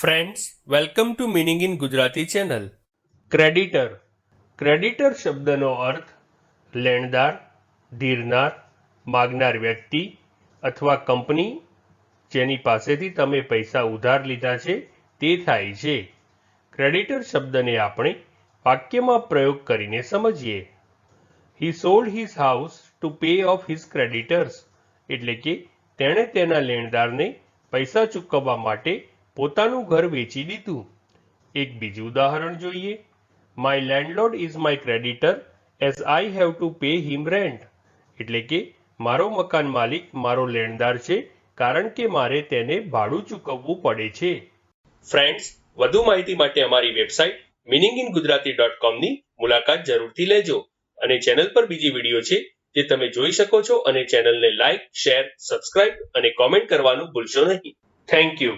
Friends, welcome to meaning in Gujarati channel. Creditor શબ્દનો અર્થ લેણદાર, ધીરનાર, માગનાર વ્યક્તિ અથવા કંપની જેની પાસેથી તમે પૈસા ઉધાર લીધા છે તે થાય છે. ક્રેડિટર શબ્દને આપણે વાક્યમાં પ્રયોગ કરીને સમજીએ. He sold his house to pay off his creditors, એટલે કે તેણે તેના લેણદારને પૈસા ચૂકવવા માટે પોતાનું ઘર વેચી દીધું. એક બીજું ઉદાહરણ જોઈએ. My landlord is my creditor as I have to pay him rent, એટલે કે મારો મકાન માલિક મારો લેણદાર છે કારણ કે મારે તેને ભાડું ચૂકવવું પડે છે. ફ્રેન્ડ્સ, વધુ માહિતી માટે અમારી વેબસાઇટ meaninginggujarati.com ની મુલાકાત જરૂરથી લેજો અને ચેનલ પર બીજી વિડીયો છે જે તમે જોઈ શકો છો અને ચેનલને લાઇક, શેર, સબસ્ક્રાઇબ અને કોમેન્ટ કરવાનું ભૂલશો નહીં. Thank you.